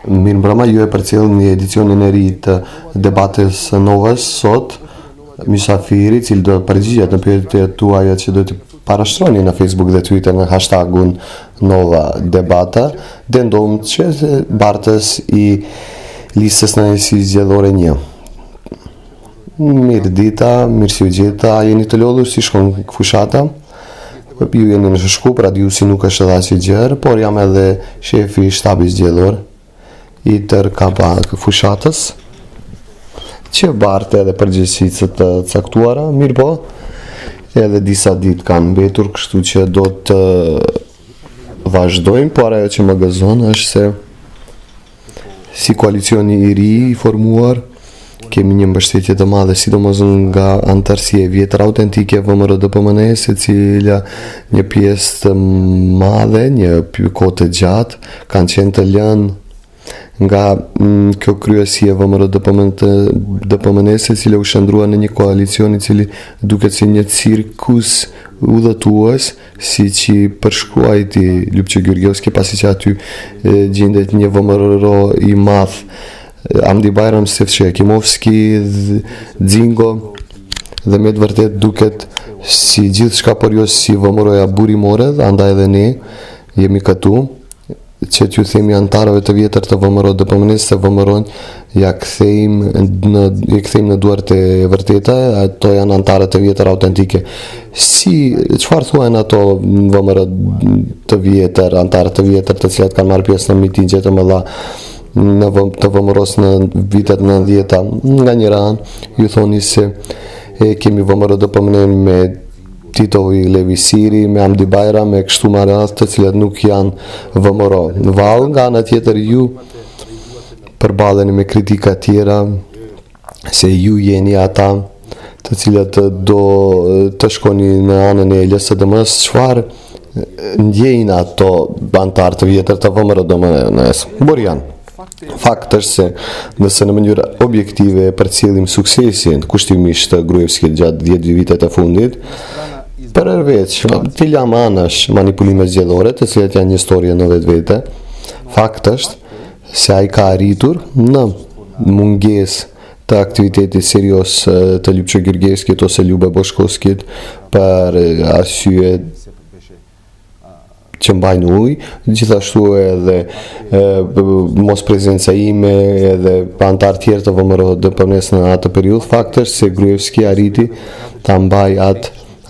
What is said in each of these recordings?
Mirëmbrëma, ju e përcjell një edicionin e ri të debatës së Novës sot. Mysafiri, i cili do të përgjigjet në pyetjet tuaja që do t'i parashtroni në Facebook dhe Twitter në hashtagun Nova Debata, dhe ndomë që bartës i listës në si zgjedhore 1. Mirë dita, mirë si u gjeta, jeni të lodhur si shkon fushata. Ju jeni në Shkup, radiusi nuk është edhe aq i gjerë, por jam edhe shefi i shtabit zgjedhor i tërë kapa fushatës, që bartë edhe përgjegjësitë të caktuara, mirë po, edhe disa ditë kanë mbetur, kështu që do të vazhdojmë, por ajo që më gëzon është se si koalicioni i ri i formuar, kemi një mbështetje të madhe, sidomos nga anëtarësia e vjetër autentike VMRO-DPMNE-s, e cila një pjesë të madhe, një kohë të gjatë, kanë qenë të lënë nga kjo kryesi e VMRO-DPMNE-s, e cila u shndrua në një koalicion i cili duket si një cirkus udhëtues, siç i përshkruajti Lupço Gjurgjevski, pasi që aty gjendet një VMRO i madh, Amdi Bajram, Stefçi Jakimovski, Dzingo, dhe me të vërtet duket si gjithçka por jo si VMRO-ja burimore, andaj edhe ne jemi këtu që t'ju themi antarëve të vjetër të VMRO-DPMNE-s se VMRO-n ja kthejmë në duart e vërteta, ato janë antarët të vjetër autentike. Çfarë thuajnë ato VMRO të vjetër, antarët të vjetër të cilat kanë marrë pjesë në mitingje të mëdha të VMRO-s në vitet 90-ta, nga njëra anë ju thoni se kemi VMRO-DPMNE me Tito Levisiri, me Amdi Bajram, me kështu me radhë, të cilat nuk janë VMRO. Vallë, nga ana tjetër ju përballeni me kritika tjera se ju jeni ata të cilat do të shkoni në anën e LSDM-s. Çfarë ndjejnë ato antarë të vjetër të VMRO-DPMNE-s? Borjan. Fakt është se nëse në mënyrë objektive përcjellim suksesin kushtimisht të Gruevskit gjatë 10 vitet e fundit, përveç të lam anash manipulime zgjedhore, të cilat janë një histori në vetvete, fakt është se ai ka arritur në mungesë të aktivitetit serioz të Lupço Gjurgjevskit ose Ljube Boshkovskit për arsye që mbajnë ujë, gjithashtu edhe mos prezenca ime edhe antarë tjerë të VMRO-DPMNE-s në atë periudhë. Fakti është se Gruevski arriti ta mbajë atë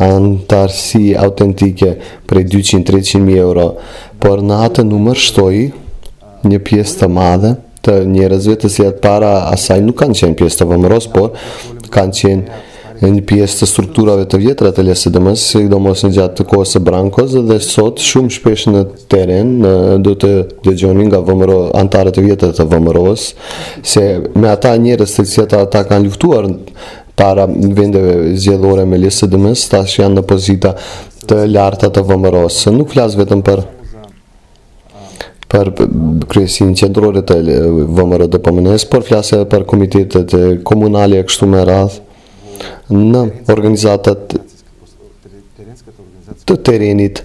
antarësi autentike prej 200-300.000 euro, por në atë numër shtoi një pjesë të madhe të njerëzve të cilat para asaj nuk kanë qenë pjesë të VMRO-s, por kanë qenë një pjesë të strukturave të vjetra të LSDM-s, sidomos në gjatë të kohës së Brankos, dhe sot shumë shpesh në teren do të dëgjoni nga VMRO, antarët e vjetër të VMRO-s, se me ata njerëz të cilët ata kanë luftuar para vendeve zgjedhore me LSDM-s, tash janë në pozita të larta të VMRO-s. Nuk flas vetëm për kryesin qendrore të VMRO-DPMNE-s, por flas edhe për komitetet komunale e kështu me radhë, në organizatat të terenit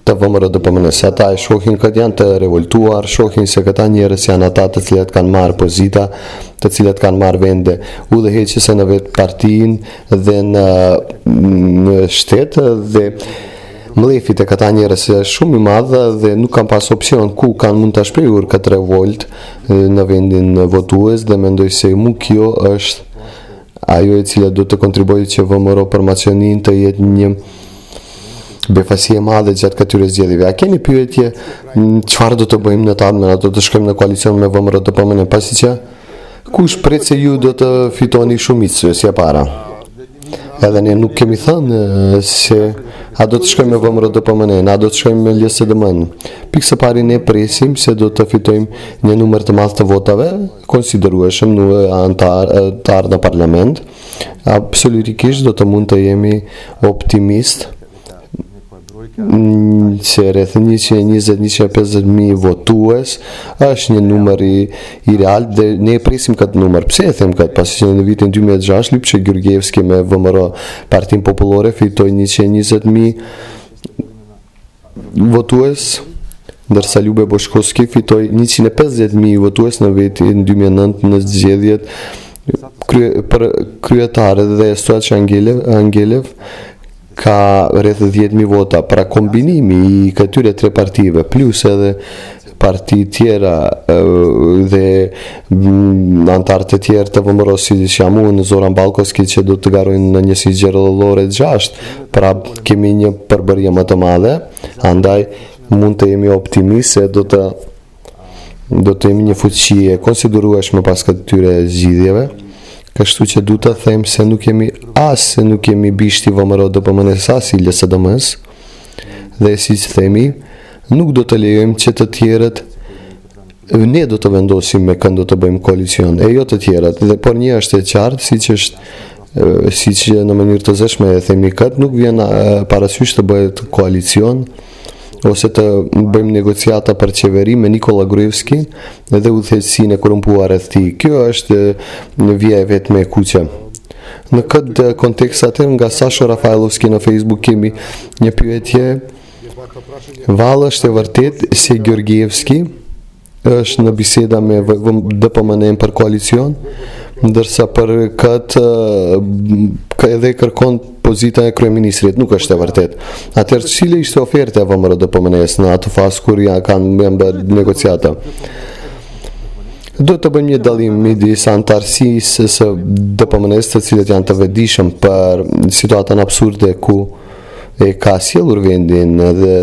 të VMRO-DPMNE-s. Ata e shohin këtë janë të revoltuar, shohin se këta njerëz janë ata të cilat kanë marrë pozita, të cilat kanë marrë vende udhëheqëse në vetë partinë dhe në shtet, dhe mlefit e këta njerëz është shumë i madh dhe nuk kanë pas opsion ku kanë mund të shprehur këtë revolt në vendin votues, dhe mendoj se kjo është ajo e cila do të kontribuojë që VMRO Formacionin të jetë një befasi e madhe gjatë këtyre zgjedhjeve. A keni pyetje çfarë do të bëjmë në të ardhmen? Do të shkojmë në koalicion me VMRO-DPMNE, pasi që kush pret se ju do të fitoni shumicë si e para? Edhe ne nuk kemi thënë se a do të shkojmë me VMRO-DPMNE, a do të shkojmë me LSDM-n. Pikë së pari ne presim se do të fitojmë një numër të madh të votave, konsiderueshëm të ardhë në parlament. Absolutikisht do të mund të jemi optimist se rreth 120-150.000 votues është një numër i real, dhe ne presim këtë numër. Pse e them këtë? Pasi që në vitin 2006 Lupço Gjurgjevski me VMRO Partinë Popullore fitoi 120.000 votues ndërsa Ljube Boshkovski fitoi 150.000 votues në vitin 2009 në zgjedhjet kryetare dhe Stojaç Angelev ka rreth 10.000 vota. Pra kombinimi i këtyre tre partive plus edhe parti tjera dhe antarët e tjerë të VMRO-s si jam unë, Zoran Ballkovski që do të garojnë në një zgjedhjellore 6, pra kemi një përbërje më të madhe, andaj mund të jemi optimist se do të jemi një fuqi e konsiderueshme pas këtyre zgjidhjeve. Kështu që du të them se nuk kemi bishti VMRO DPMNE-s as i LSDM-s, dhe si që themi, nuk do të lejojmë që të tjerët, ne do të vendosim me kënd do të bëjmë koalicion, e jo të tjerët, dhe por një është e qartë, si që në mënyrë të zëshme e themi këtë, nuk vjen parasysh të bëhet koalicion, ose të bëjmë negociata për qeveri me Nikola Gruevski dhe udhëheqësinë e korrumpuar rreth tij. Kjo është në vija e vetme e kuqe. Në këtë kontekst atëherë nga Sasho Rafailovski në Facebook kemi një pyetje. Vallë është e vërtet se Georgievski është në biseda me DPMNE për koalicion, ndërsa për këtë edhe kërkon pozita e kryeministrit, nuk është e vërtet. Atëherë cila ishte oferta e VMRO DPMNE-s në atë fazë kur kanë bërë negociata? Do të bëjmë një dallim midis antarësisë së DPMNE-s, të cilët janë të vetëdijshëm për situatën absurde ku e ka sjellur vendin dhe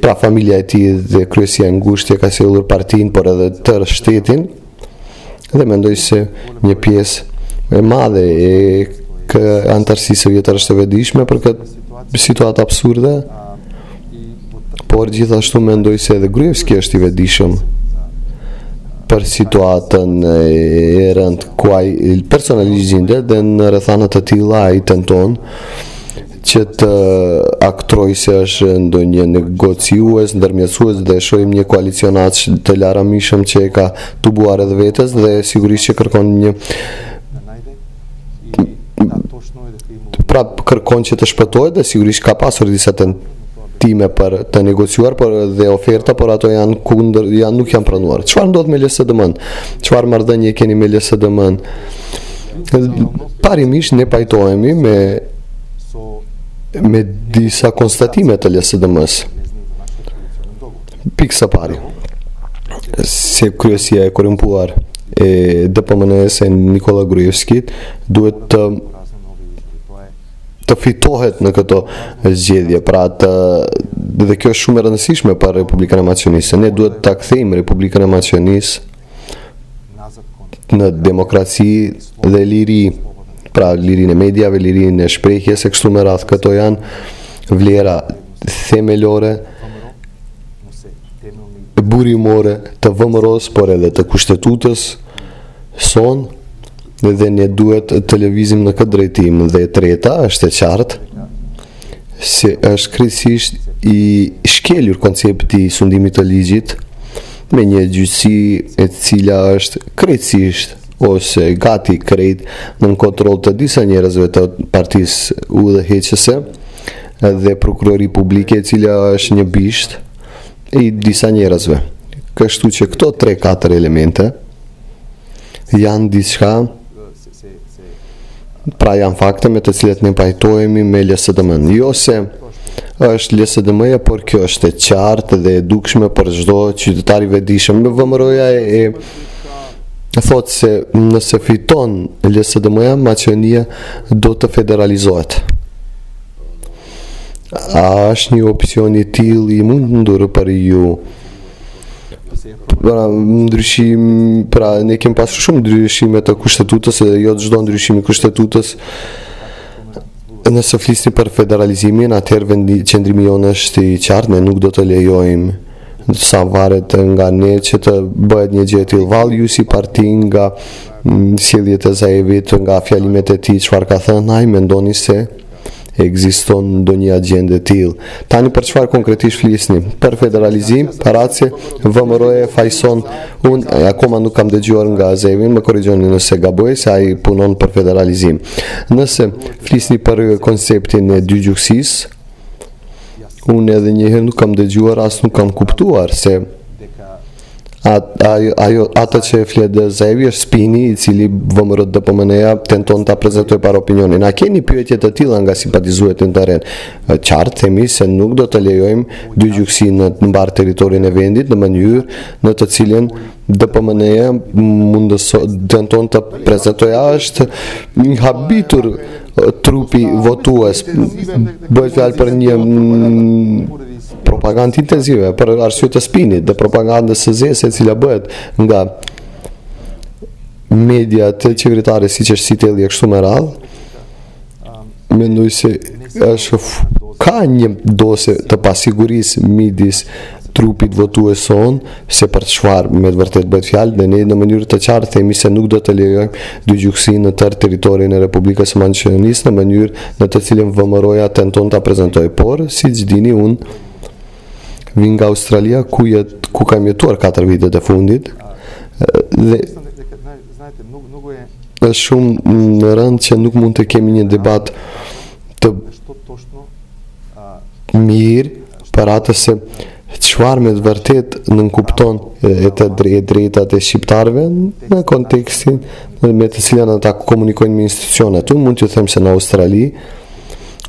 pra familja e tij dhe kryesia e ngushtë ka sjellur partinë, por edhe tërë shtetin, dhe mendoj se një pjesë e madhe e antarësisë vjetër është e vetëdijshme për këtë situatë absurde, por gjithashtu mendoj se edhe Gruevski është i vetëdijshëm për situatën e rëndë ku ai personalisht gjendet dhe në rrethana të tilla ai tenton që të aktroj se është ndonjë negociues, ndërmjetësues dhe shohim një koalicionat të laramishëm që e ka tubuar edhe vetes dhe sigurisht që kërkon kërkon që të shpëtohet dhe sigurisht ka pasur disa tentime për të negociuar dhe oferta, por ato nuk janë pranuar. Çfarë ndodh me LSDM-n? Çfarë marrëdhënie keni me LSDM-n? Parimisht ne pajtohemi me disa konstatime të LSDM-s. Pikë së pari, se kryesia e korrumpuar e DPMNE-s e Nikola Gruevskit duhet të fitohet në këto zgjedhje, pra dhe kjo është shumë e rëndësishme për Republikën e Maqedonisë. Ne duhet ta kthejmë Republikën e Maqedonisë në demokraci dhe liri, pra lirinë e mediave, lirinë e shprehjes e kështu me radhë. Këto janë vlera themelore, burimore të VMRO-s, por edhe të kushtetutës son, dhe ne duhet të lëvizim në këtë drejtim. Dhe e treta është e qartë se është krejtësisht i shkelur koncepti i sundimit të ligjit me një gjyqësi e cila është krejtësisht ose gati krejt në kontroll të disa njerëzve të partisë udhëheqëse dhe prokurori publike e cila është një bisht i disa njerëzve. Kështu që këto 3-4 elemente janë diçka, pra janë fakte me të cilet ne pajtohemi me LSDM-n. Jo se është LSDM-ja, por kjo është e qartë dhe e dukshme për çdo qytetar i vetëdijshëm. VMRO-ja thotë se nëse fiton LSDM-ja, Maqedonia do të federalizohet. A është një opcion i tillë i mundur për ju? Pra ne kemi pasur shumë ndryshime të kushtetutës dhe jo çdo ndryshim i kushtetutës. Nëse flisni për federalizimin, atëherë qëndrimi jonë është i qartë, ne nuk do të lejojmë sa varet nga ne që të bëhet një gjë e tillë. Valli ju si parti nga sjelljet e Zaevit, nga fjalimet e tij, çfarë ka thënë ai, mendoni se ekziston ndonjë agjendë e tillë? Tani për çfarë konkretisht flisni? Për federalizim, parace VMRO-ja fajson, unë akoma nuk kam dëgjuar nga Zaevin, më korrigjoni nëse gaboj, se ai punon për federalizim. Nëse flisni për konceptin e dy gjykësisë, unë edhe njëherë nuk kam dëgjuar, as nuk kam kuptuar se Ato që flet Zevi është Spini, i cili VMRO DPMN-ja tenton ta prezantojë para opinionin. A keni pyetje të tilla nga simpatizuesit në terren? Qartë themi se nuk do të lejojmë dy gjyqësi në mbar territorin e vendit në mënyrë në të cilën DPMN-ja tenton të prezantojë është një habitur trupi votues. Bëhet fjalë për një propagandë intensive për arsye të Spinit dhe propagandës së zezë e cila bëhet nga media të qeveritare siç është Sitelli e kështu me radhë. Mendoj se ka një dose të pasigurisë midis trupit votues son se për të çfarë me të vërtet bëhet fjalë dhe ne në mënyrë të qartë themi se nuk do të lejojmë dy gjyqësi në tërë territorin e Republikës së Maqedonisë në mënyrë në të cilën VMRO-ja tenton ta prezantojë, por siç dini unë vin nga Australia ku kam jetuar 4 vitet e fundit dhe është shumë në rënd që nuk mund të kemi një debat të mirë për atë se çfarë me të vërtet nënkupton e të drejtat e shqiptarëve në kontekstin me të cilën ata komunikojnë me institucionet. Unë mund t'ju them se në Australi,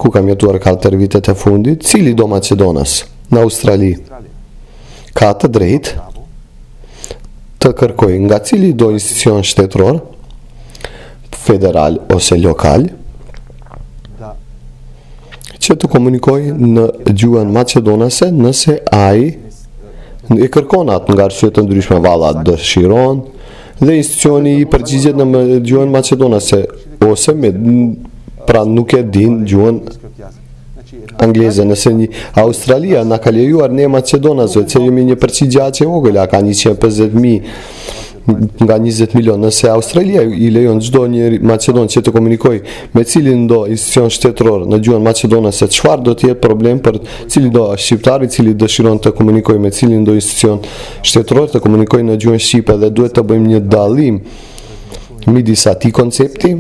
ku kam jetuar 4 vitet e fundit, cili do Maqedonas në Australi ka të drejtë të kërkoj nga cili do institucion shtetëror, federal ose lokal, që të komunikoj në gjuhën maqedonase nëse ai e kërkon atë nga arsye të ndryshme, valla dëshiron dhe institucioni i përgjigjet në gjuhën maqedonase ose pra nuk e din gjuhën angleze. Nëse një Australia na ka lejuar ne maqedonasve që jemi një përgjigje aq e vogël, ka 150.000 nga 20 milion. Nëse Australia i lejon çdo një maqedon që të komunikoj me cilin do institucion shtetëror në gjuhën maqedonase, çfarë do të jetë problem për cili do shqiptar i cili dëshiron të komunikoj me cilin do institucion shtetëror të komunikoj në gjuhën shqipe dhe duhet të bëjmë një dallim midis atij koncepti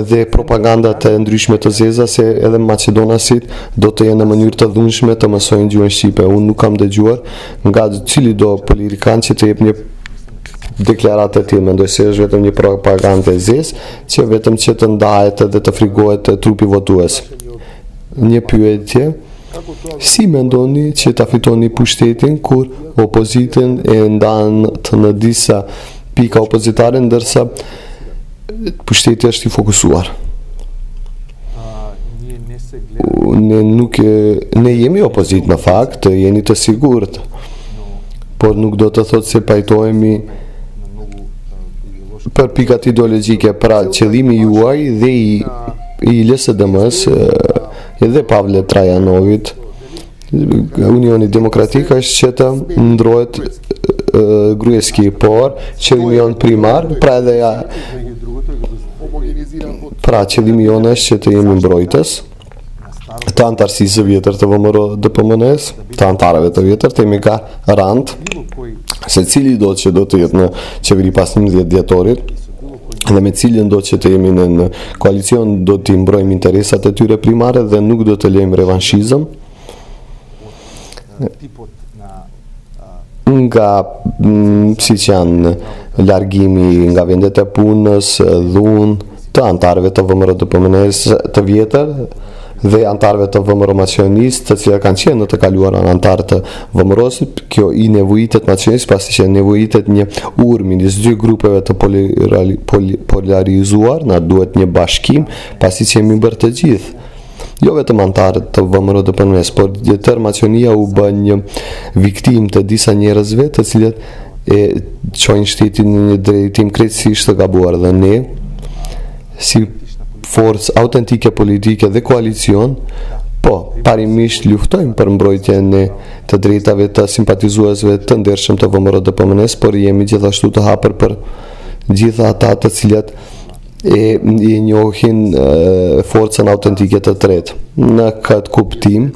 dhe propagandat e ndryshme të zeza se edhe maqedonasit do të jenë në mënyrë të dhunshme të mësojnë gjuhën shqipe. Unë nuk kam dëgjuar nga cili do politikan që të jep një deklaratë të tillë. Mendoj se është vetëm një propagandë e zezë që vetëm që të ndahet dhe të frigohet trupi votues. Një pyetje: si mendoni që ta fitoni pushtetin kur opozitën e ndan të në disa pika opozitare ndërsa pushteti është i fokusuar? Ne jemi opozit në fakt, jeni të sigurt, por nuk do të thotë se pajtohemi për pikat ideologjike. Pra qëllimi juaj dhe i LSDM-s edhe Pavle Trajanovit, Unioni Demokratik, është që të ndrohet Gruevski, por qëllimi jon primar, pra qëllimi jon është që të jemi mbrojtës të antarësisë së vjetër të VMRO DPMN-s, të antarëve të vjetër, të jemi garant se cili do që do të jetë në qeveri pas 11 dhjetorit dhe me cilin do që të jemi në koalicion do të mbrojmë interesat e tyre primare dhe nuk do të lejmë revanshizëm nga si që janë largimi nga vendet e punës, dhunë të antarëve të VMRO DPMN-s të vjetër dhe antarëve të VMRO Maqedonisë, të cilat kanë qenë në të kaluar antarë të VMRO-s. Kjo i nevojitet Maqedonisë pasi që nevojitet një urë midis dy grupeve të polarizuar, na duhet një bashkim pasi që jemi bërë të gjithë. Jo vetëm antarët të VMRO DPMN-s, por tërë Maqedonia u bë një viktim të disa njerëzve të cilët e çojnë shtetin në një drejtim krejtësisht të gabuar dhe ne si forcë autentike politike dhe koalicion, po, parimisht luftojmë për mbrojtjen e të drejtave të simpatizuesve të ndershëm të VMRO DPMN-s, por jemi gjithashtu të hapur për gjitha ata të cilat i njohin forcën autentike të tretë. Në këtë kuptim,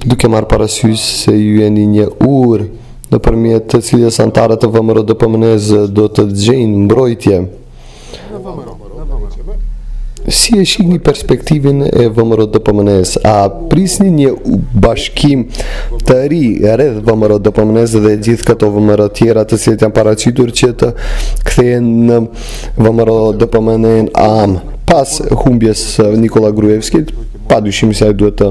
duke marrë parasysh se ju jeni një urë nëpërmjet të cilës antarët të VMRO DPMN-s do të gjejnë mbrojtje Si e shihni perspektivin e VMRO-DPMN-s? A prisni një bashkim të ri rreth VMRO-DPMN-s dhe gjithë këto VMR tjera të cilët janë paraqitur që të kthehen në VMRO-DPMN AM pas humbjes së Nikola Gruevskit? Padyshim se ai duhet të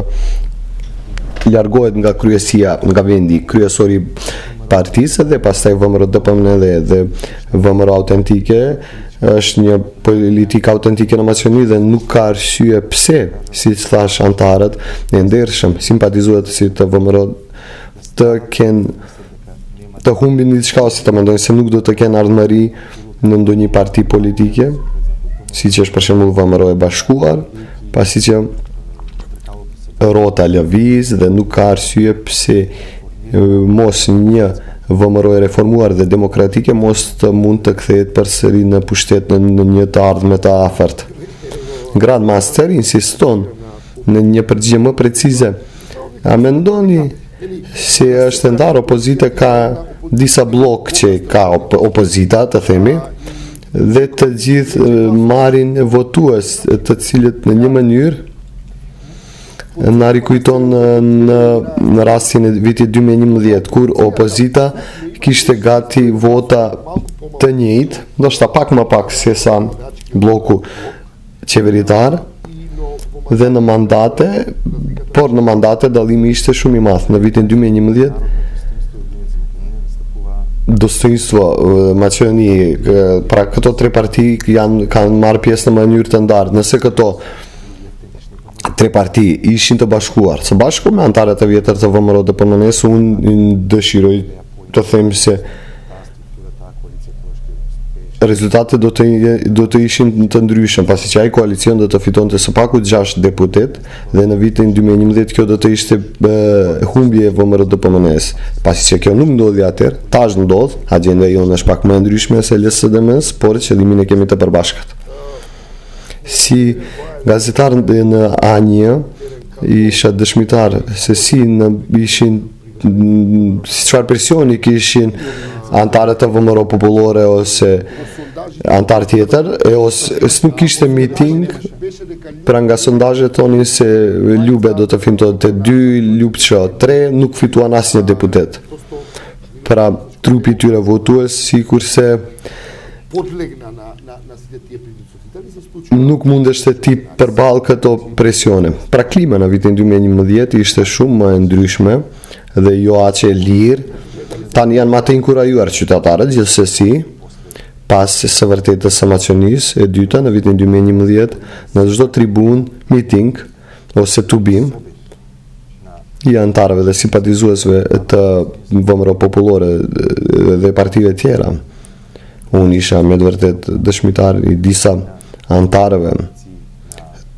largohet nga kryesia, nga vendi kryesori partisë dhe pastaj VMRO-DPMN dhe VMRO autentike është një politikë autentike në Maqedoni dhe nuk ka arsye pse, siç thash, antarët e ndershëm, simpatizues të VMRO të humbin diçka ose të mendojnë se nuk do të kenë ardhmëri në ndonjë parti politike, siç është për shembull VMRO e Bashkuar, pasi që rrota lëviz dhe nuk ka arsye pse mos një VMRO e reformuar dhe demokratike mos të mund të kthehet përsëri në pushtet në një të ardhme të afërt. Grandmaster insiston në një përgjigje më precize. A mendoni se është ndarë opozita, ka disa blok që ka opozita, të themi, dhe të gjithë marrin votues të cilët në një mënyrë na rikujton në rastin e vitit 2011 kur opozita kishte gati vota të njëjtë, ndoshta pak më pak se sa bloku qeveritar dhe në mandate, por në mandate dallimi ishte shumë i madh. Në vitin 2011 Dostojnstvo, Maqedoni, pra këto tre parti kanë marrë pjesë në mënyrë të ndarë. Nëse këto tre parti ishin të bashkuar së bashku me antarët e vjetër të VMRO-DPMN-s, unë dëshiroj të them se rezultatet do të ishin të ndryshëm, pasi që ai koalicion do të fitonte së paku 6 deputet dhe në vitin 2011 kjo do të ishte humbje e VMRO-DPMN-s, pasi që kjo nuk ndodhi atëherë, tash ndodh, agjenda jonë është pak më e ndryshme se LSDM-s, por qëllimin e kemi të përbashkët. Si gazetar në A1 isha dëshmitar se si ishin çfarë presioni kishin antarët të VMRO popullore ose antar tjetër, ose nuk kishte miting, pra nga sondazhet thonin se Ljube do të fitonte 2, Ljupço 3, nuk fituan asnjë deputet. Pra trupi i tyre votues sikurse nuk mundesh të ti përballë këto presione. Pra klima në vitin 2011 ishte shumë më e ndryshme dhe jo aq e lirë. Tani janë më të inkurajuar qytetarët gjithsesi, pas së vërtetës së Maqedonisë e dyta në vitin 2011, në çdo tribun, miting ose tubim i antarëve dhe simpatizuesve të VMRO popullore dhe partive tjera. Unë isha me të vërtet dëshmitar i disa antarëve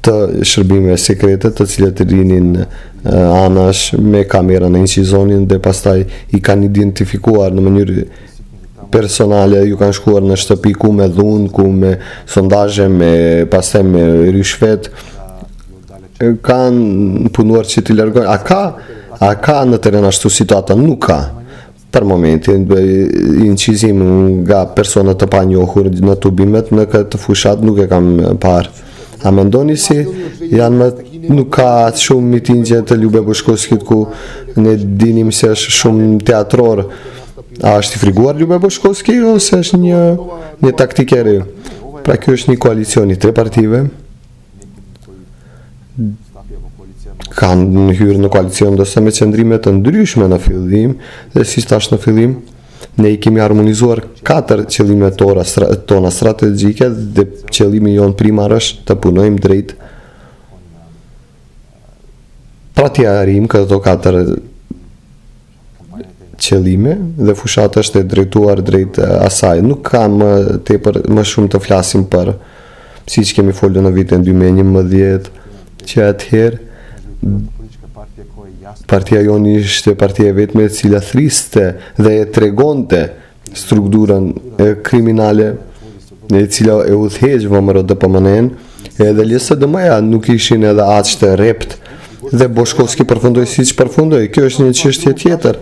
të shërbimeve sekrete të cilët rinin anash me kamera në incizonin dhe pastaj i kanë identifikuar në mënyrë personale, ju kanë shkuar në shtëpi ku me dhunë, ku me sondazhe, pastaj me rishfet, kanë punuar që t'i largojnë. A ka në teren ashtu situata? Nuk ka. Për momentin, incizim nga persona të panjohur në tubimet në këtë fushat nuk e kam parë. A mendoni si nuk ka shumë mitingje të Ljube Boshkovskit ku ne dinim se është shumë teatror? A është i friguar Ljube Boshkovski ose është një taktikë e re? Pra kjo është një koalicion i tre partive. Kanë hyrë në koalicion dëse me qëndrime të ndryshme në fillim, dhe si tash në fillim, ne i kemi harmonizuar 4 qëllime tona strategjike dhe qëllimi jonë primar është të punojmë drejt pra t'i arrim këto 4 qëllime dhe fushata është e drejtuar drejt asaj. Nuk kam më shumë të flasim për si që kemi folur në vitin 2011 që atëherë partia jonë ishte partia vetme e cila thriste dhe e tregonte strukturën kriminale e cila e udhëheq VMRO-DPMN, edhe LSDM-ja nuk ishin edhe aq të rrept dhe Boshkovski përfundoi siç përfundoi. Kjo është një çështje tjetër.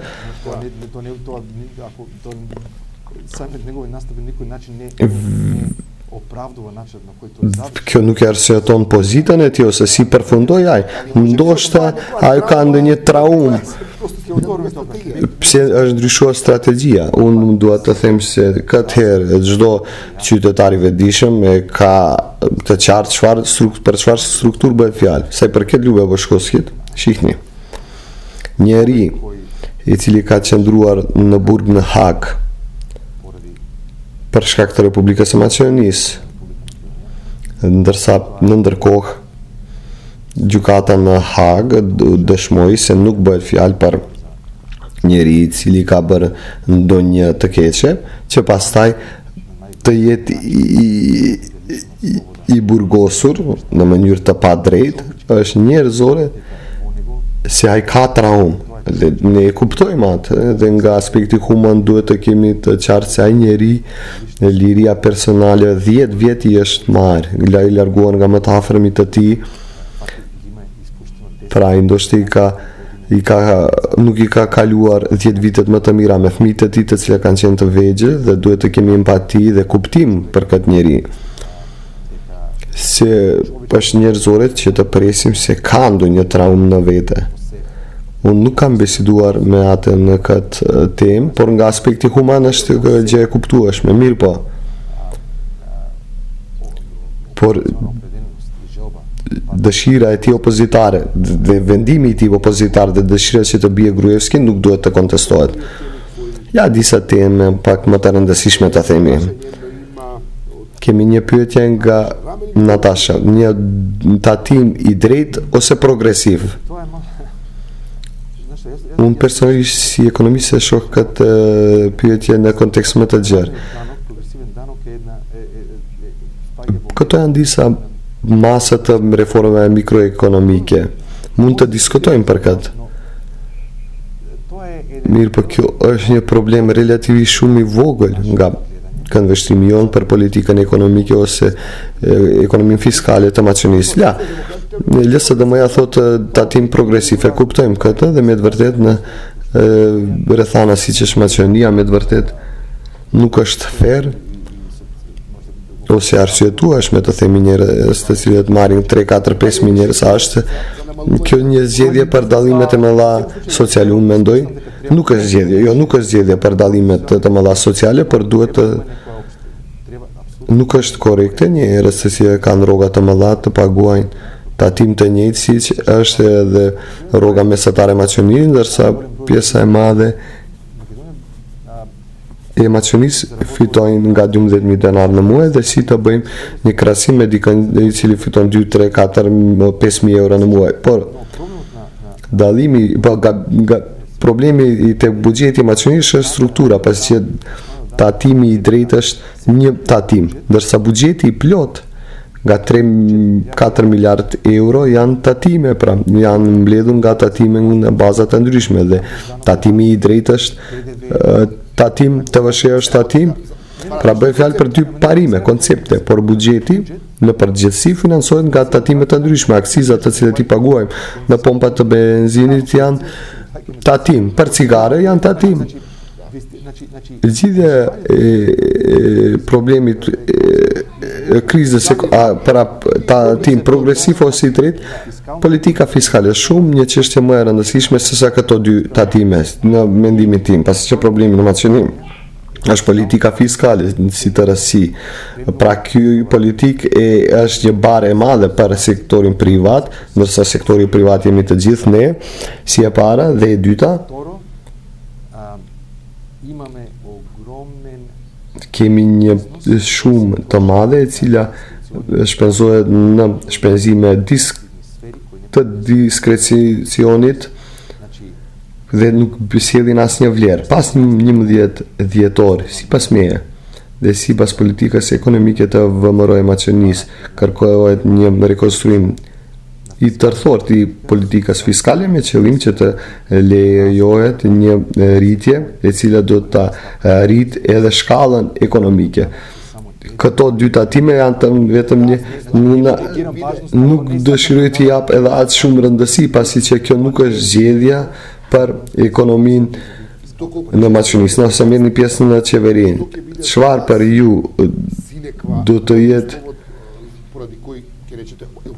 оправдува начинот на кој тој заврши. Kjo nuk e arsyeton pozitën e tij ose si përfundoi ai. Ndoshta ai ka ndonjë traumë. Просто ќе отвориме тоа прашање. Pse është ndryshuar strategjia? Unë dua të them se këtë herë çdo qytetar i vetëdijshëm e ka të qartë për çfarë strukturë bëhet fjalë. Sa i përket Lule Boshkovskit, shihni. Njeri i cili ka qëndruar në burg në Hag për shkak të Republikës së Maqedonisë, ndërsa në ndërkohë gjykata në Hag dëshmoi se nuk bëhet fjalë për njeri i cili ka bërë ndonjë të keqe, që pastaj të jetë i burgosur në mënyrë të padrejtë, është njerëzore se ai ka traumë. Dhe ne e kuptojmë atë, dhe nga aspekti human duhet të kemi të qartë se ai njeri, liria personale 10 vjet i është marrë, i larguar nga më të afërmit të tij. Pra ndoshta nuk i ka kaluar 10 vitet më të mira me fëmijët e tij të cilët kanë qenë të vegjël, dhe duhet të kemi empati dhe kuptim për këtë njeri. Se është njerëzore që të presim se ka ndonjë traumë në vete. Unë nuk kam biseduar me atë në këtë temë, por nga aspekti human është gjë e kuptueshme, mirë po. Por dëshira e tij opozitare dhe vendimi i tij opozitar dhe dëshira që të bie Gruevski nuk duhet të kontestohet. Ja disa teme pak më të rëndësishme të themi. Kemi një pyetje nga Natasha, një tatim i drejtë ose progresiv? Unë personalisht si ekonomist e shoh këtë pyetje në kontekst më të gjerë. Këto janë disa masa të reformave mikroekonomike. Mund të diskutojmë për këtë. Mirë, po kjo është një problem relativisht shumë i vogël nga këndvështrimi jonë për politikën ekonomike ose ekonominë fiskale të Maqedonisë. Ja, lësë dhe mëja thotë tatim progresiv, e kuptojmë këtë dhe me të vërtet në rrethana si që është Maqedonia, me të vërtet nuk është fair ose arsyetueshme të themi njerëz të cilët marrin 3, 4, 5 mijë njerëz, është kjo një zgjedhje për dallimet e mëdha sociale, unë mendoj. Nuk është zgjedhje për dallimet të mëdha sociale, por duhet të nuk është korrekte njerëz që kanë rroga të mëdha të paguajnë tatim të njëjtë siç është edhe rroga mesatare e Maqedonisë, ndërsa pjesa e madhe e Maqedonisë fitojnë nga 12.000 denar në muaj, dhe si të bëjmë një krahasim me dikën i cili fiton 2, 3, 4, 5.000 euro në muaj. Por dallimi, problemi te buxheti i Maqedonisë është struktura, pasi që tatimi i drejtë është një tatim, ndërsa buxheti i plot nga 3-4 miliard euro janë tatime, pra janë mbledhur nga tatime në baza të ndryshme, dhe tatimi i drejtë është tatim, TVSH është tatim, pra bëj fjalë për 2 parime, koncepte, por buxheti në përgjithësi financohet nga tatime të ndryshme. Akcizat të cilat i paguajmë në pompat të benzinit janë tatim, për cigare janë tatim. Zgjidhja e problemit krizës për tatim progresiv ose i drejtë, politika fiskale është shumë një çështje më e rëndësishme se sa këto 2 tatime në mendimin tim, pasi që problemi në Maqedoni është politika fiskale si të rësi. Pra kjo politik është një barë e madhe për sektorin privat, ndërsa sektori privat jemi të gjithë ne, si e para, dhe e dyta, kemi një shumë të madhe e cila shpenzohet në shpenzime të diskrecisionit dhe nuk sjellin asnjë vlerë. Pas 11 dhjetor, sipas meje dhe sipas politikës ekonomike të VMR e Maqedonisë, kërkohet një rikonstruim i tërthort i politikës fiskale me qëllim që të lejohet një rritje e cila do të rrit edhe shkallën ekonomike. Këto 2 tatime janë vetëm nuk dëshiroj të jap edhe atë shumë rëndësi, pasi që kjo nuk është zgjedhja për ekonominë në Maqedonisë, nëse merrni pjesë në qeverinë. Çfarë për ju do të jetë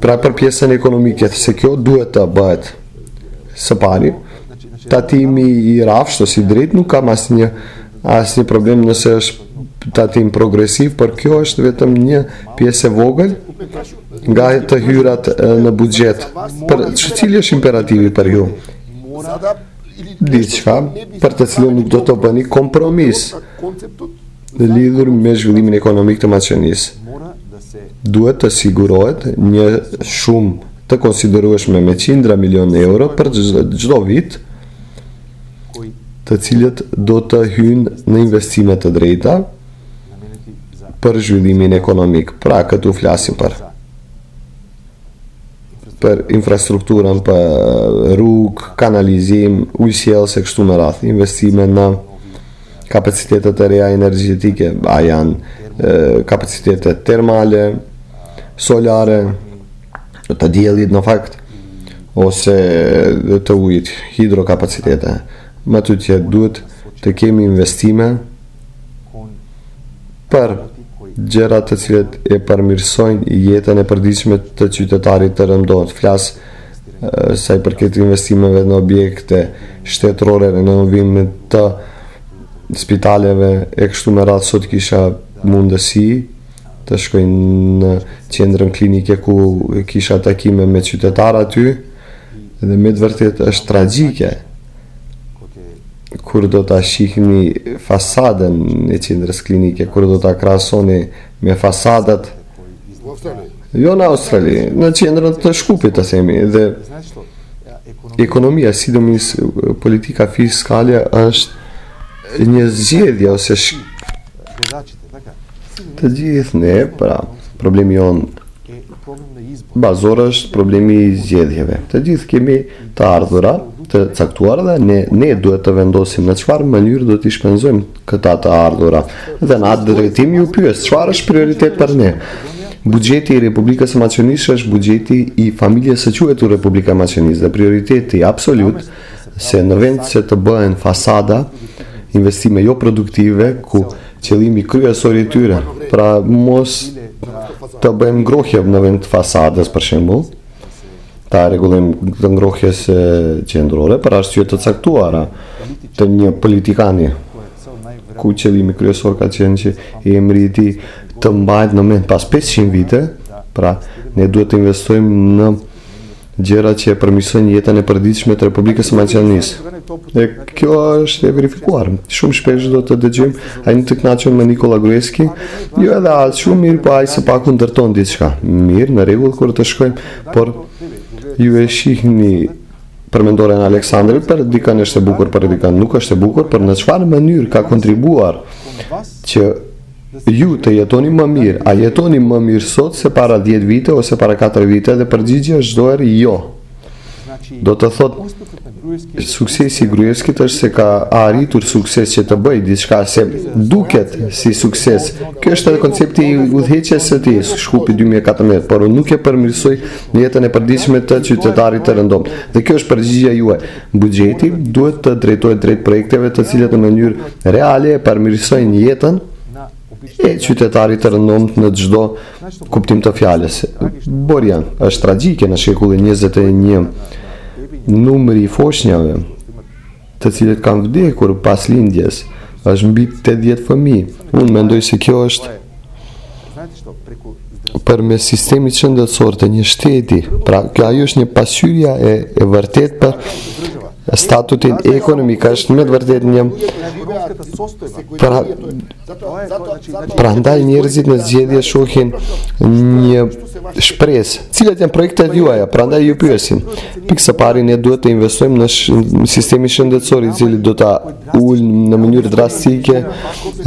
pra për pjesën ekonomike, se kjo duhet të bëhet së pari. Tatimi i rafsht ose i drejt nuk kam asnjë problem nëse është tatim progresiv, por kjo është vetëm një pjesë e vogël nga të hyrat në buxhet. Për cili është imperativi për ju? Diçka për të cilën nuk do të bëni kompromis lidhur me zhvillimin ekonomik të Maqedonisë. Duhet të sigurohet një shumë të konsiderueshme me qindra milion euro për çdo vit, të cilët do të hyjnë në investime të drejta për zhvillimin ekonomik. Pra, këtu flasim për infrastrukturën, për rrugë, kanalizim, ujësjellse kështu me radhë, investime në kapacitetet e reja energjetike, a janë kapacitetet termale, solare, të diellit në fakt, ose të ujit, hidrokapacitete. Më të që duhet të kemi investime për gjërat të cilet e përmirësojnë jetën e përditshme të qytetarit të rëndot. Flas sa i përket investimeve në objekte shtetërore, renovimin të spitaleve e kështu me radhë. Sot kisha mundësi të shkoj në qendrën klinike ku kisha takime me qytetarë aty dhe me të vërtet është tragjike kur do ta shihni fasadën e qendrës klinike, kur do ta krahasoni me fasadat jo në Australi, në qendrën të Shkupit të themi, dhe ekonomia, sidomos politika fiskale është një zgjedhje ose të gjithë ne, pra problemi jonë bazor është problemi i zgjedhjeve. Të gjithë kemi të ardhura të caktuara dhe ne duhet të vendosim në çfarë mënyrë do t'i shpenzojmë këta të ardhura. Dhe në atë drejtim ju pyes, çfarë është prioritet për ne? Buxheti i Republikës së Maqedonisë është buxheti i familjes së quajtur Republika e Maqedonisë dhe prioriteti absolut se në vend se të bëhen fasada, investime jo produktive ku qëllimi kryesor i tyre, pra mos të bëjmë ngrohje në vend të fasadës për shembull, ta rregullojmë të ngrohjes qendrore për arsye të caktuara të një politikani ku qëllimi kryesor ka qenë që emri i tij të mbahet në mend pas 500 vite. Pra ne duhet të investojmë në gjëra që e përmirësojnë jetën e përditshme të Republikës së Maqedonisë. Dhe kjo është e verifikuar. Shumë shpesh do të dëgjojmë ai të kënaqur me Nikola Gruevski, jo edhe as shumë mirë, po ai së paku ndërton diçka. Mirë, në rregull kur të shkojmë, por ju e shihni përmendoren Aleksandrit për dikën është e bukur, për dikën nuk është e bukur, për në çfarë mënyrë ka kontribuar që ju të jetoni më mirë. A jetoni më mirë sot se para 10 vite ose para 4 vite? Dhe përgjigjja është çdo herë jo. Do të thotë suksesi i Gruevskit është se ka arritur sukses që të bëjë diçka se duket si sukses. Kjo është edhe koncepti i udhëheqjes së tij, Shkupi 2014, por nuk e përmirësoi jetën e përditshme të qytetarit të rëndom. Dhe kjo është përgjigjja juaj. Buxheti duhet të drejtohet drejt projekteve të cilat në mënyrë reale e përmirësojnë jetën e qytetarit të rëndomt në çdo kuptim të fjalës. Borjan është tragjike në shekullin 21. Numri i foshnjave të cilët kanë vdekur pas lindjes është mbi 80 fëmijë. Unë mendoj se kjo është përmes sistemit shëndetësor të një shteti. Pra, kjo ajo është një pasqyrja e vërtet për statutin ekonomik, është me të vërtet një prandaj njerëzit në zgjedhje shohin një shpresë. Cilat janë projektet juaja? Prandaj ju pyesin. Pikë së pari ne duhet të investojmë në sistemin shëndetësor i cili do ta ulë në mënyrë drastike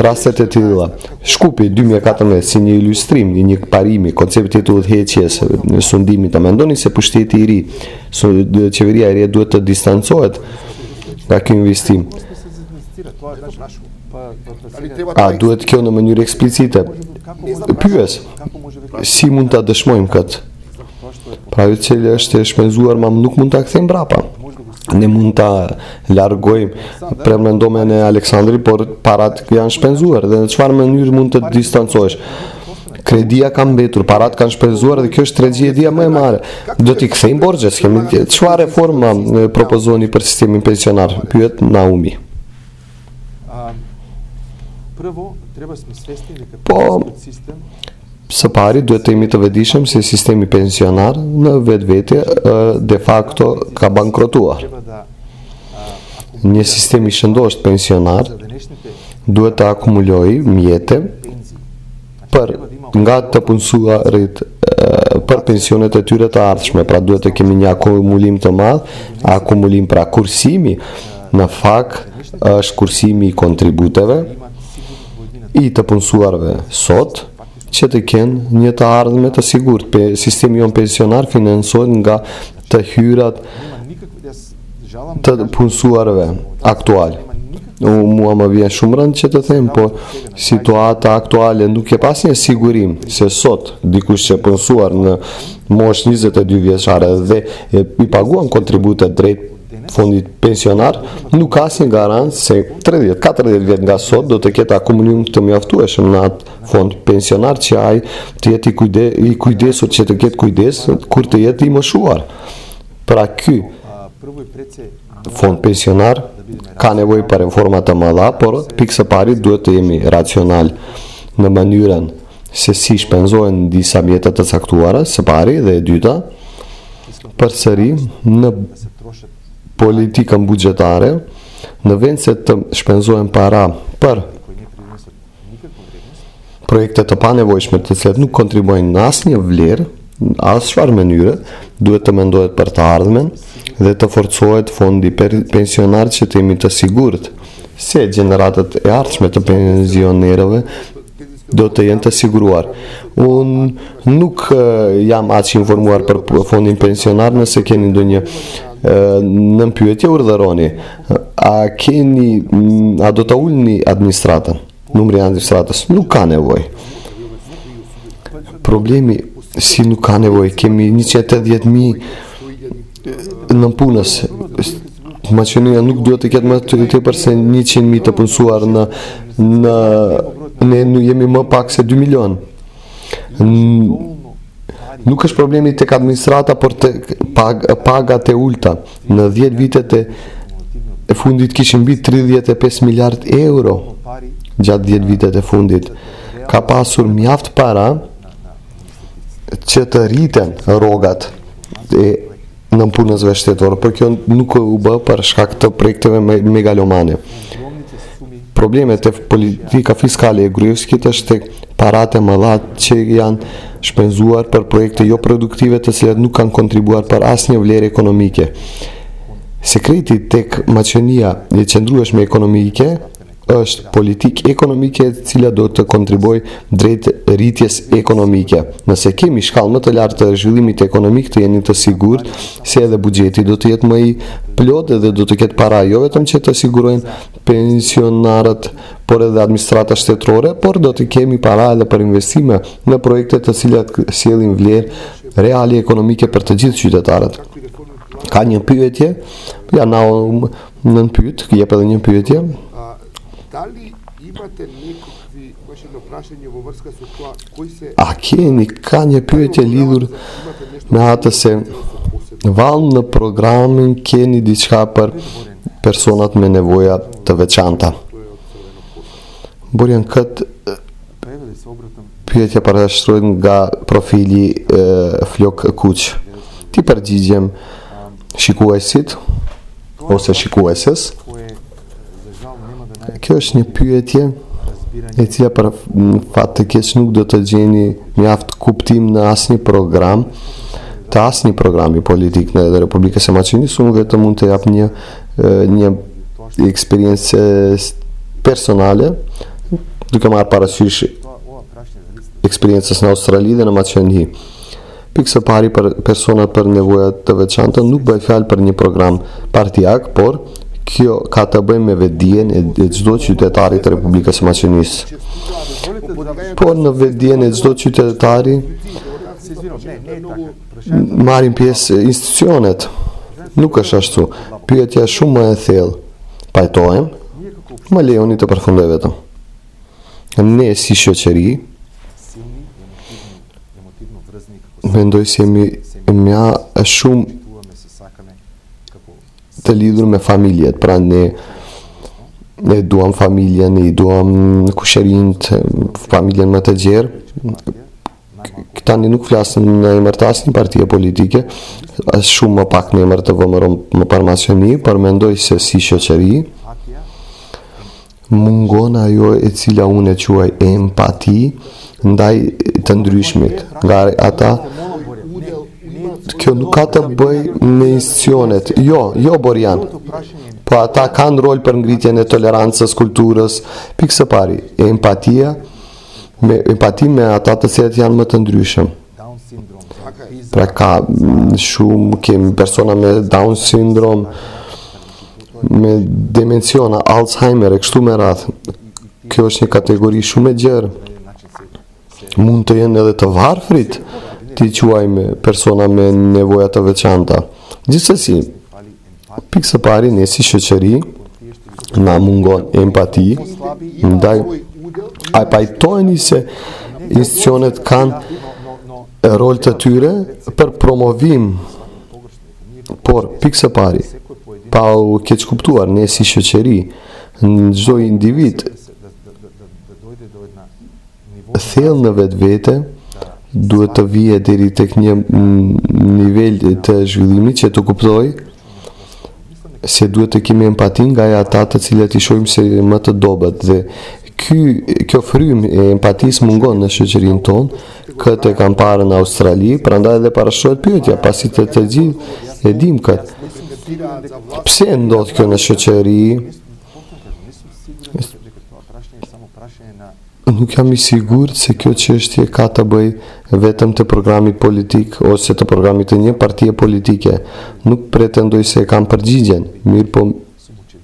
rastet e tilla. Shkupi 2014 si një ilustrim i një parimi, koncepti të udhëheqjes, sundimit, a mendoni se pushteti i ri, qeveria e re duhet të distancohet nga ky investim? A duhet kjo në mënyrë eksplicite? Pyes, si mund ta dëshmojmë këtë? Pra ajo që është e shpenzuar nuk mund ta kthejmë mbrapa. Ne mund ta largojmë përmendimin e Aleksandrit, por parat janë shpenzuar dhe në çfarë mënyrë mund të distancohesh? kredia ka mbetur, parat kanë shpenzuar dhe kjo është tragjedia më e madhe. Do t'i kthejmë borxhet, çfarë reforma propozoni për sistemin pensionar? Pyet Naumi. Prvo, treba sме svesni дека Po, систем së pari duhet të jemi të vetëdijshëm se sistemi pensionar në vetvete de facto ka bankrotuar. треба да Një sistem i shëndosht pensionar за денешните duhet të akumulojë mjete пензии. për nga të punësuarit për pensionet e tyre të ardhshme, pra duhet të kemi një akumulim të madh, akumulim pra kursimi, në fakt është kursimi i kontributeve Имат сигурност во иднината. i të punësuarve sot që të kenë një të ardhme të sigurt. Sistemi jon pensionar financohet nga të hyrat Нема никакви, јас жалам të punësuarve aktual. Mua më vjen shumë rënd që të them, po situata aktuale nuk e pas një sigurim se sot dikush që punësuar në mosh 22 vjeçare dhe i paguan kontributet drejt fondit pensionar, nuk ka asnjë garancë se 30-40 vjet nga sot do të ketë akumulim të mjaftueshëm në atë fond pensionar që ai të jetë i kujdesur, që të ketë kujdes kur të jetë i moshuar. Pra ky прво и пред се fond pensionar ka nevojë për reforma të mëdha, por pikë së pari duhet të jemi racional në mënyrën se si shpenzohen disa mjete të caktuara, së pari, dhe e dyta, përsëri në да се трошат politikën buxhetare, në vend se të shpenzohen para për кои не принесат никаква вредност, projekte të panevojshme të cilat nuk kontribuojnë në asnjë vlerë, as çfarë mënyre, duhet të mendohet për të ardhmen dhe të forcohet fondi pensionar që të jemi të sigurt se gjeneratat e ardhshme të pensionerëve do të jenë të siguruar. Unë nuk jam aq informuar për fondin pensionar, nëse keni ndonjë në pyetje urdhëroni. A do të ulni administratën? Numri i administratës nuk ka nevojë. Problemi si nuk ka nevojë, kemi 180.000 në punës. Maqedonia nuk duhet të ketë më të tepër se 100.000 të punësuar ne jemi më pak se 2 milion. Nuk është problemi tek administrata, por tek pagat e ulta. Në 10 vitet e fundit kishin mbi 35 miliard euro пари gjatë 10 vitet e fundit. Ka pasur mjaft para që të rriten rrogat e në punësve shtetore, por kjo nuk u bë për shkak të projekteve megalomane. огромните суми Problemet e politika fiskale e Gruevskit është tek paratë e mëdha që janë shpenzuar për projekte jo produktive të cilat nuk kanë kontribuar për asnjë vlerë ekonomike. Sekreti tek Maqedonia e qëndrueshme ekonomike është politikë ekonomike e cila do të kontribuojë drejt rritjes ekonomike. Nëse kemi shkallë më të lartë të zhvillimit ekonomik, të jeni të sigurt se edhe buxheti do të jetë më i plotë dhe do të ketë para jo vetëm që të sigurojnë pensionarët, por edhe administrata shtetërore, por do të kemi para edhe për investime në projekte të cilat sjellin vlerë reale ekonomike për të gjithë qytetarët. Ka një pyetje, ja na nën pyet, jep edhe një pyetje. Дали имате некакви машино прашање во врска со тоа кои се A ka një pyetje lidhur me atë se vallë në programin keni diçka për personat me nevoja të veçanta? Borjan, këtë па еве да се обратам pyetje parashtrohet nga profili Flok Kuq. Ti përgjigjem shikuesit ose shikueses. кое за жал нема да најде Kjo është një pyetje разбирање e cila për fat të keq nuk do të gjeni mjaft kuptim në asnjë program, të asnjë programi politik në Republikën e Maqedonisë. Unë vetëm mund të jap një eksperiencë personale, duke marrë parasysh тоа ова прашање за листа eksperiencës në Australi dhe në Maqedoni. Pikë së pari për personat për nevoja të veçanta nuk bëhet fjalë për një program partijak, por kjo ka të bëjë me vetdijen e çdo qytetari të Republikës së Maqedonisë. Por në vetdijen e çdo qytetari се извинувам не е така прашањето marrin pjesë institucionet. Nuk është ashtu. Pyetja është shumë më e thellë. Pajtohem, ние како më lejoni të përfundoj vetëm. Ne si shoqëri силни Mendoj se jemi shumë Tuame se sakame kako të lidhur me familjet, pra ne duam familjen, i duam kushërinjt, familjen më të gjerë. Tani nuk flasim në emër të asnjë partie politike, as shumë më pak në emër të VMRO më parë, por mendoj se si shoqëri atja mungon ajo e cila unë e quaj empati ndaj të ndryshmit, nga ata. Kjo nuk ka të bëj me institucionet. Jo Borjan. Po ata kanë rol për ngritjen e tolerancës, kulturës, pikë së pari, empati me ata të cilët janë më të ndryshëm. Down syndrome. Pra ka shumë, kemi persona me Down syndrom, me demenciona, Alzheimer e kështu me radhë. Kjo është një kategori shumë e gjerë. Mund të jenë edhe të varfrit, ti quajmë persona me nevoja të veçanta. Gjithsesi, pikë së pari, ne si shoqëri na mungon empati ndaj. A pajtojni se institucionet kanë rol të tyre për promovim, por pikë së pari, pa u keq kuptuar, ne si shoqëri, në çdo individ thellë në vetvete duhet të vije deri tek një nivel të zhvillimit që të kuptoj se duhet të kemi empati nga ata të cilët i shohim se më të dobët, dhe kjo frym e empatisë mungon në shoqërinë tonë. Këtë e kam parë në Australi, prandaj edhe parashohet pyetja, pasi të gjithë e dim këtë. Pse ndodh kjo në shoqëri? Nuk jam i sigurt se kjo çështje ka të bëj vetëm të programit politik ose të programit të një partie politike. Nuk pretendoj se kam përgjigjen, mirë po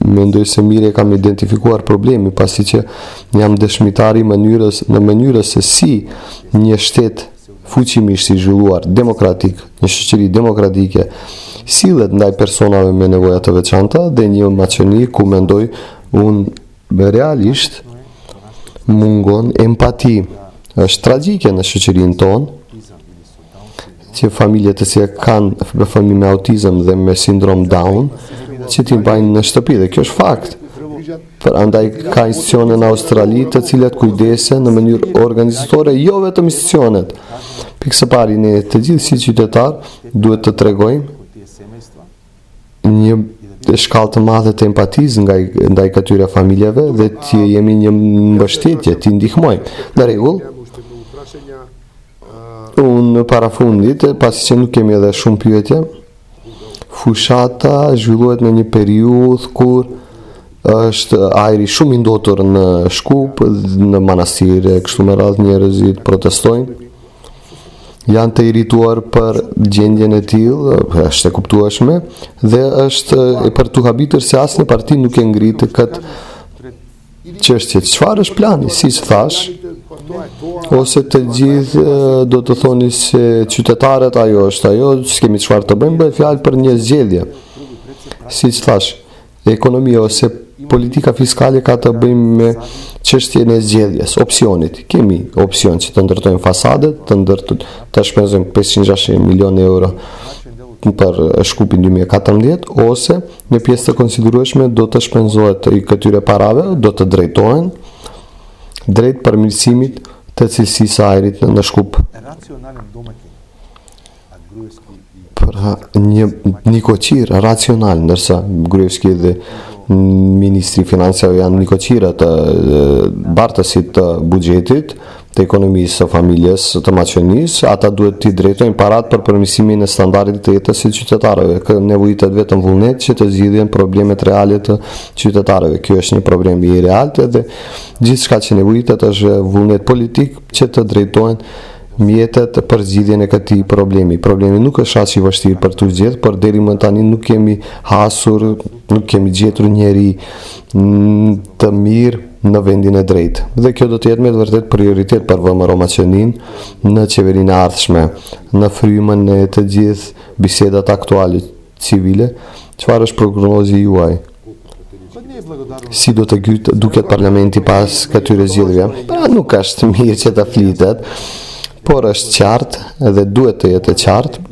mendoj se mirë e kam identifikuar problemi, pasi që jam dëshmitar i në mënyrës se si një shtet fuqimisht i zhvilluar, demokratik, një shoqëri demokratike, sillet ndaj personave me nevoja të veçanta, dhe një maqëni ku mendoj unë realisht mungon empati. Është tragjike në shoqërinë tonë që familjet të cilat kanë fëmijë me autizëm dhe me sindrom Down që ti mbajnë në shtëpi, dhe kjo është fakt. Prandaj ka institucione në Australi të cilat kujdesen në mënyrë organizatore, jo vetëm institucionet. Pikë së pari, ne të gjithë si qytetar duhet të tregojmë një shkallë të madhe të empatisë ndaj këtyre familjeve dhe të jemi një mbështetje, t'i ndihmojmë. Në rregull, unë para fundit, pasi që nuk kemi edhe shumë pyetje, fushata zhvillohet në një periudhë kur është ajri shumë i ndotur në Shkup, në manastire, kështu me radhë njerëzit protestojnë. Janë të irrituar për gjendjen e tillë, është e kuptueshme, dhe është për tu habitur se asnjë parti nuk e ngritë këtë çështje. Çfarë është plani, siç thash, ose të gjithë do të thoni se qytetarët ajo është ajo, s'kemi çfarë të bëjmë, bëhet fjalë për një zgjedhje. Siç thash, ekonomia ose politika fiskale ka të bëjmë me çështjen e zgjedhjes, opsionit. Kemi opsion që të ndërtojmë fasadet, të shpenzojmë 560 milionë euro për Shkupin 2014, ose një pjesë të konsiderueshme do të shpenzohet i këtyre parave, do të drejtohen drejt përmirësimit të cilësisë së ajrit në Shkup. Pra një koqir racional, ndërsa Gruevski dhe Ministri Financiave janë një koqira të bartësit të buxhetit, të ekonomisë së familjes, të maqenisë, ata duhet t'i drejtojnë parat për përmirësimin e standardit të jetës së qytetarëve. Kë nevojitet vetëm vullnet që të zgjidhen problemet reale të qytetarëve. Kjo është një problem i realte dhe gjithçka që nevojitet është vullnet politik që të drejtojnë mjetet për zgjidhjen e këtij problemi. Problemi nuk është aq i vështirë për të zgjedhur, por deri më tani nuk kemi hasur, nuk kemi gjetur njeri të mirë në vendin e drejtë. Dhe kjo do të jetë me të vërtet prioritet për VMRO Maqedoninë në qeverinë e ardhshme, në frymën e të gjithë bisedat aktuale civile. Çfarë është prognozi juaj? Si do të duket parlamenti pas këtyre zgjedhjeve? Nuk është mirë që të flitet, por është qartë dhe duhet të jetë qartë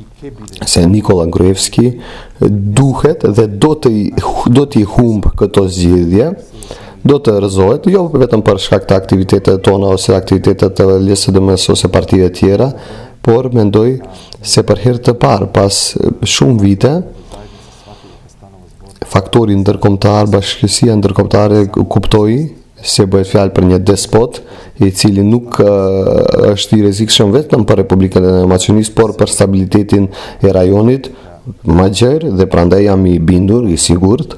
se Nikola Gruevski duhet dhe do t'i humb këto zgjidhje, do të rrëzohet, jo vetëm për shkak të aktivitetet tona ose aktivitetet të LSDM-s ose partive tjera, por mendoj se për herë të parë pas shumë vite faktori ndërkombëtar, bashkësia ndërkombëtare kuptoi se bëhet fjalë për një despot i cili nuk është i rrezikshëm vetëm për Republikën e Maqedonisë, por për stabilitetin e rajonit më gjerë, dhe prandaj jam i bindur, i sigurt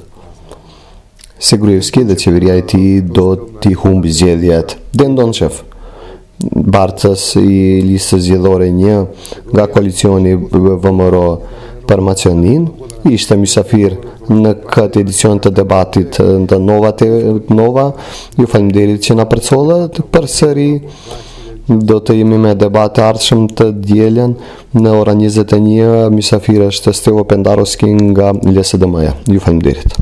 se Gruevski dhe qeveria e tij do t'i humbi zgjedhjet. Dendon Shef, bartës i listës zgjedhore 1 nga koalicioni VMRO për Maqedoninë, ishte mysafir në këtë edicion të debatit të Nova. Ju faleminderit që na përcollët përsëri. Do të jemi me debate ardhshëm të dielën në ora 21. Mysafir është Stevo Pendarovski nga LSDM-ja. Ju faleminderit.